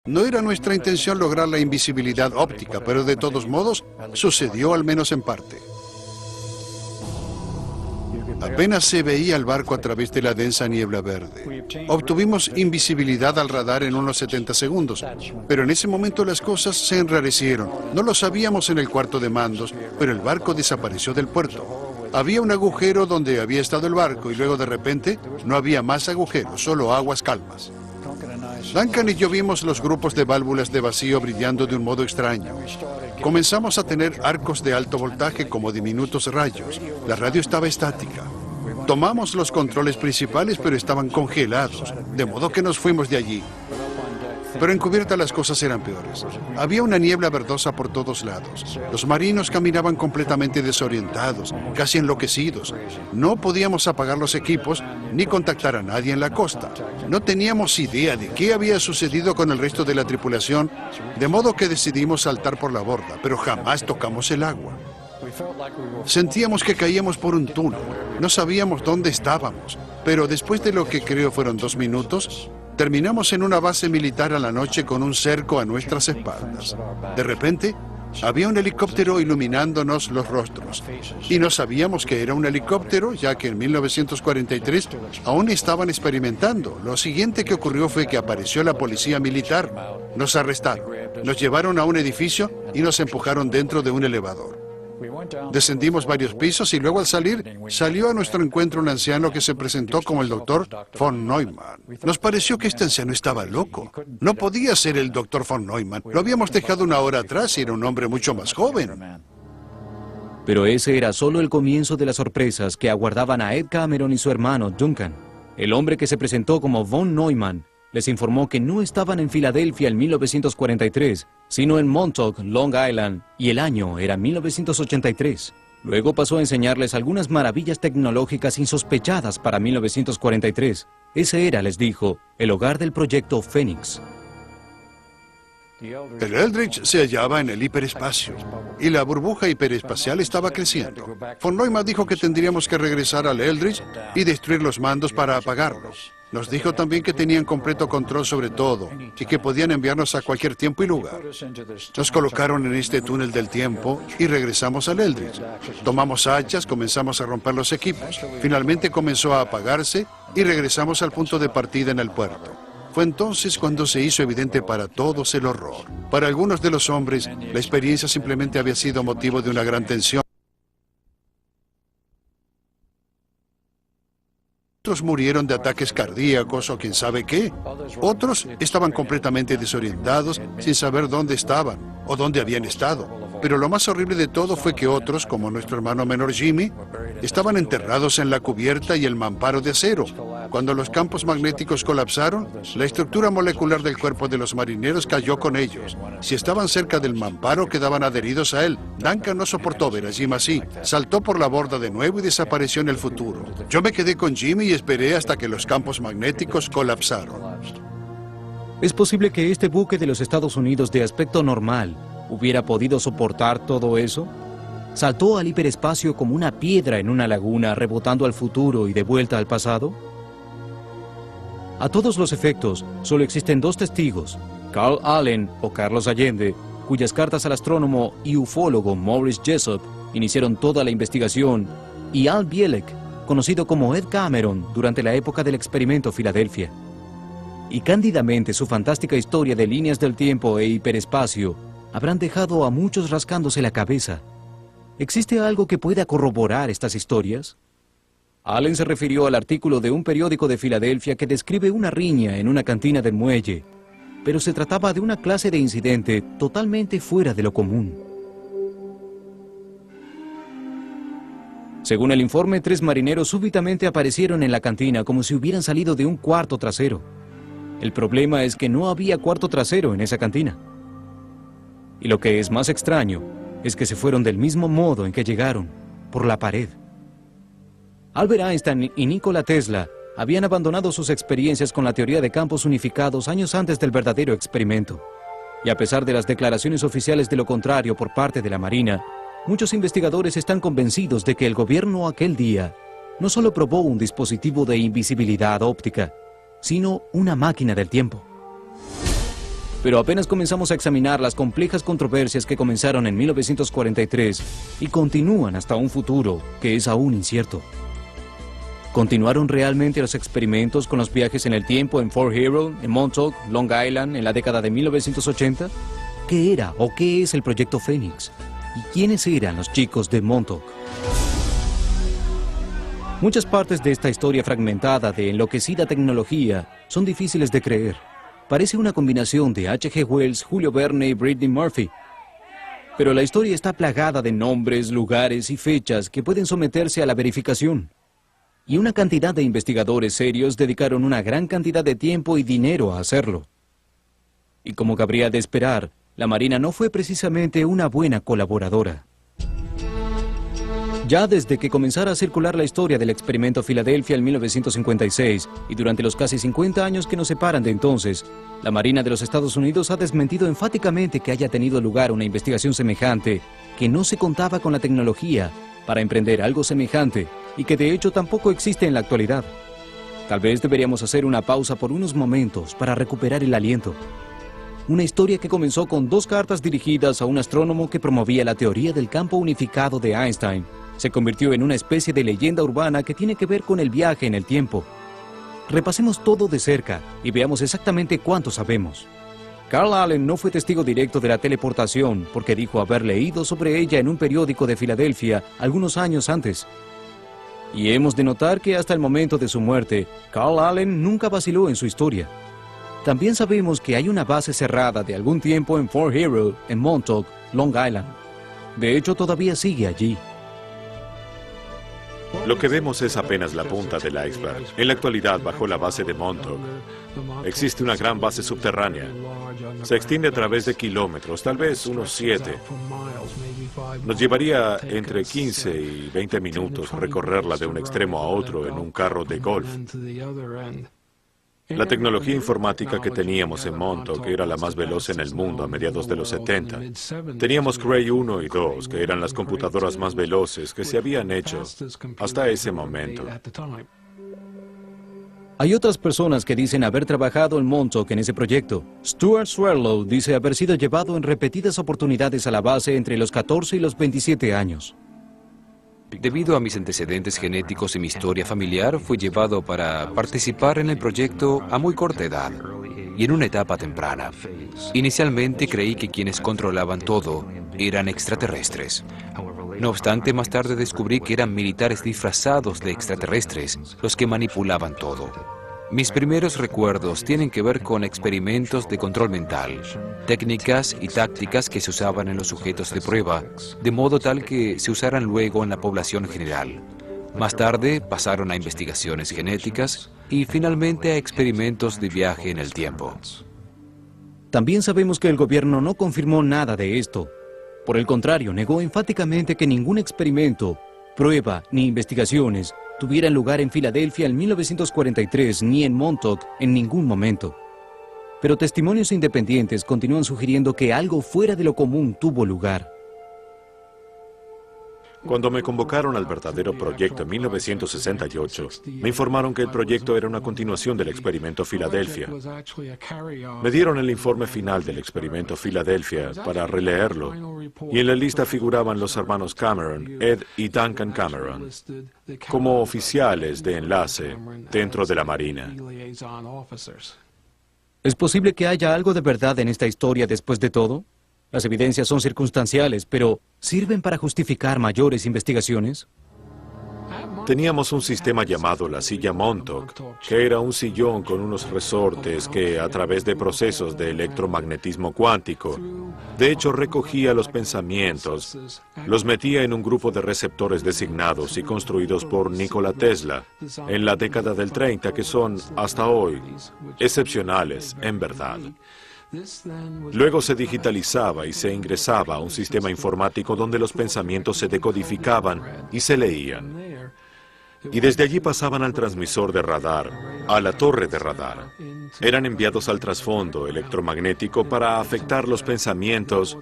No era nuestra intención lograr la invisibilidad óptica, pero de todos modos, sucedió al menos en parte. Apenas se veía el barco a través de la densa niebla verde. Obtuvimos invisibilidad al radar en unos 70 segundos, pero en ese momento las cosas se enrarecieron. No lo sabíamos en el cuarto de mandos, pero el barco desapareció del puerto. Había un agujero donde había estado el barco y luego de repente no había más agujeros, solo aguas calmas. Duncan y yo vimos los grupos de válvulas de vacío brillando de un modo extraño. Comenzamos a tener arcos de alto voltaje como diminutos rayos. La radio estaba estática. Tomamos los controles principales, pero estaban congelados, de modo que nos fuimos de allí. Pero en cubierta las cosas eran peores. Había una niebla verdosa por todos lados. Los marinos caminaban completamente desorientados, casi enloquecidos. No podíamos apagar los equipos ni contactar a nadie en la costa. No teníamos idea de qué había sucedido con el resto de la tripulación, de modo que decidimos saltar por la borda, pero jamás tocamos el agua. Sentíamos que caíamos por un túnel. No sabíamos dónde estábamos, pero después de lo que creo fueron 2 minutos, terminamos en una base militar a la noche con un cerco a nuestras espaldas. De repente, había un helicóptero iluminándonos los rostros. Y no sabíamos que era un helicóptero, ya que en 1943 aún estaban experimentando. Lo siguiente que ocurrió fue que apareció la policía militar. Nos arrestaron, nos llevaron a un edificio y nos empujaron dentro de un elevador. Descendimos varios pisos y luego al salir, salió a nuestro encuentro un anciano que se presentó como el doctor von Neumann. Nos pareció que este anciano estaba loco. No podía ser el doctor von Neumann. Lo habíamos dejado 1 hora atrás y era un hombre mucho más joven. Pero ese era solo el comienzo de las sorpresas que aguardaban a Ed Cameron y su hermano Duncan. El hombre que se presentó como von Neumann les informó que no estaban en Filadelfia en 1943, sino en Montauk, Long Island, y el año era 1983. Luego pasó a enseñarles algunas maravillas tecnológicas insospechadas para 1943. Ese era, les dijo, el hogar del proyecto Fénix. El Eldridge se hallaba en el hiperespacio y la burbuja hiperespacial estaba creciendo. Von Neumann dijo que tendríamos que regresar al Eldridge y destruir los mandos para apagarlos. Nos dijo también que tenían completo control sobre todo y que podían enviarnos a cualquier tiempo y lugar. Nos colocaron en este túnel del tiempo y regresamos al Eldridge. Tomamos hachas, comenzamos a romper los equipos. Finalmente comenzó a apagarse y regresamos al punto de partida en el puerto. Fue entonces cuando se hizo evidente para todos el horror. Para algunos de los hombres, la experiencia simplemente había sido motivo de una gran tensión. Otros murieron de ataques cardíacos o quién sabe qué. Otros estaban completamente desorientados, sin saber dónde estaban o dónde habían estado. Pero lo más horrible de todo fue que otros, como nuestro hermano menor Jimmy, estaban enterrados en la cubierta y el mamparo de acero. Cuando los campos magnéticos colapsaron, la estructura molecular del cuerpo de los marineros cayó con ellos. Si estaban cerca del mamparo, quedaban adheridos a él. Duncan no soportó ver a Jim así. Saltó por la borda de nuevo y desapareció en el futuro. Yo me quedé con Jimmy y esperé hasta que los campos magnéticos colapsaron. ¿Es posible que este buque de los Estados Unidos de aspecto normal hubiera podido soportar todo eso? ¿Saltó al hiperespacio como una piedra en una laguna, rebotando al futuro y de vuelta al pasado? A todos los efectos, solo existen 2 testigos, Carl Allen o Carlos Allende, cuyas cartas al astrónomo y ufólogo Maurice Jessop iniciaron toda la investigación, y Al Bielek, conocido como Ed Cameron durante la época del experimento Filadelfia. Y cándidamente su fantástica historia de líneas del tiempo e hiperespacio habrán dejado a muchos rascándose la cabeza. ¿Existe algo que pueda corroborar estas historias? Allen se refirió al artículo de un periódico de Filadelfia que describe una riña en una cantina del muelle, pero se trataba de una clase de incidente totalmente fuera de lo común. Según el informe, 3 marineros súbitamente aparecieron en la cantina como si hubieran salido de un cuarto trasero. El problema es que no había cuarto trasero en esa cantina. Y lo que es más extraño es que se fueron del mismo modo en que llegaron, por la pared. Albert Einstein y Nikola Tesla habían abandonado sus experiencias con la teoría de campos unificados años antes del verdadero experimento. Y a pesar de las declaraciones oficiales de lo contrario por parte de la Marina, muchos investigadores están convencidos de que el gobierno aquel día no solo probó un dispositivo de invisibilidad óptica, sino una máquina del tiempo. Pero apenas comenzamos a examinar las complejas controversias que comenzaron en 1943 y continúan hasta un futuro que es aún incierto. ¿Continuaron realmente los experimentos con los viajes en el tiempo en Fort Hero, en Montauk, Long Island, en la década de 1980? ¿Qué era o qué es el Proyecto Fénix? ¿Y quiénes eran los chicos de Montauk? Muchas partes de esta historia fragmentada de enloquecida tecnología son difíciles de creer. Parece una combinación de H.G. Wells, Julio Verne y Brittany Murphy. Pero la historia está plagada de nombres, lugares y fechas que pueden someterse a la verificación. Y una cantidad de investigadores serios dedicaron una gran cantidad de tiempo y dinero a hacerlo. Y como cabría de esperar, la Marina no fue precisamente una buena colaboradora. Ya desde que comenzara a circular la historia del experimento Filadelfia en 1956 y durante los casi 50 años que nos separan de entonces, la Marina de los Estados Unidos ha desmentido enfáticamente que haya tenido lugar una investigación semejante, que no se contaba con la tecnología para emprender algo semejante y que de hecho tampoco existe en la actualidad. Tal vez deberíamos hacer una pausa por unos momentos para recuperar el aliento. Una historia que comenzó con 2 cartas dirigidas a un astrónomo que promovía la teoría del campo unificado de Einstein, se convirtió en una especie de leyenda urbana que tiene que ver con el viaje en el tiempo. Repasemos todo de cerca y veamos exactamente cuánto sabemos. Carl Allen no fue testigo directo de la teleportación porque dijo haber leído sobre ella en un periódico de Filadelfia algunos años antes. Y hemos de notar que hasta el momento de su muerte, Carl Allen nunca vaciló en su historia. También sabemos que hay una base cerrada de algún tiempo en Fort Hero, en Montauk, Long Island. De hecho, todavía sigue allí. Lo que vemos es apenas la punta del iceberg. En la actualidad, bajo la base de Montauk, existe una gran base subterránea. Se extiende a través de kilómetros, tal vez unos 7. Nos llevaría entre 15 y 20 minutos recorrerla de un extremo a otro en un carro de golf. La tecnología informática que teníamos en Montauk era la más veloz en el mundo a mediados de los 70. Teníamos Cray 1 y 2, que eran las computadoras más veloces que se habían hecho hasta ese momento. Hay otras personas que dicen haber trabajado en Montauk en ese proyecto. Stuart Swerdlow dice haber sido llevado en repetidas oportunidades a la base entre los 14 y los 27 años. Debido a mis antecedentes genéticos y mi historia familiar, fui llevado para participar en el proyecto a muy corta edad y en una etapa temprana. Inicialmente creí que quienes controlaban todo eran extraterrestres. No obstante, más tarde descubrí que eran militares disfrazados de extraterrestres los que manipulaban todo. Mis primeros recuerdos tienen que ver con experimentos de control mental, técnicas y tácticas que se usaban en los sujetos de prueba, de modo tal que se usaran luego en la población general. Más tarde pasaron a investigaciones genéticas y finalmente a experimentos de viaje en el tiempo. También sabemos que el gobierno no confirmó nada de esto. Por el contrario, negó enfáticamente que ningún experimento, prueba ni investigaciones tuvieran lugar en Filadelfia en 1943 ni en Montauk en ningún momento. Pero testimonios independientes continúan sugiriendo que algo fuera de lo común tuvo lugar. Cuando me convocaron al verdadero proyecto en 1968, me informaron que el proyecto era una continuación del experimento Filadelfia. Me dieron el informe final del experimento Filadelfia para releerlo, y en la lista figuraban los hermanos Cameron, Ed y Duncan Cameron, como oficiales de enlace dentro de la Marina. ¿Es posible que haya algo de verdad en esta historia después de todo? Las evidencias son circunstanciales, pero ¿sirven para justificar mayores investigaciones? Teníamos un sistema llamado la silla Montauk, que era un sillón con unos resortes que, a través de procesos de electromagnetismo cuántico, de hecho recogía los pensamientos, los metía en un grupo de receptores designados y construidos por Nikola Tesla en la década del 30, que son, hasta hoy, excepcionales en verdad. Luego se digitalizaba y se ingresaba a un sistema informático donde los pensamientos se decodificaban y se leían. y desde allí pasaban al transmisor de radar, a la torre de radar. Eran enviados al trasfondo electromagnético para afectar los pensamientos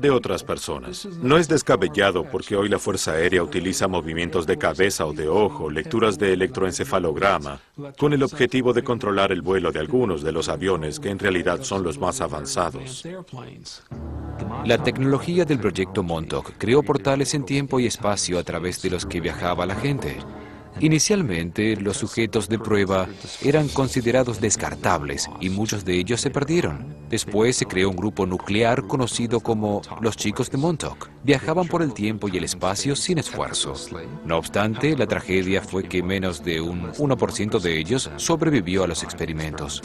de otras personas. No es descabellado porque hoy la Fuerza Aérea utiliza movimientos de cabeza o de ojo, lecturas de electroencefalograma, con el objetivo de controlar el vuelo de algunos de los aviones que en realidad son los más avanzados. La tecnología del proyecto Montauk creó portales en tiempo y espacio a través de los que viajaba la gente. Inicialmente, los sujetos de prueba eran considerados descartables y muchos de ellos se perdieron. Después se creó un grupo nuclear conocido como los chicos de Montauk. Viajaban por el tiempo y el espacio sin esfuerzo. No obstante, la tragedia fue que menos de un 1% de ellos sobrevivió a los experimentos.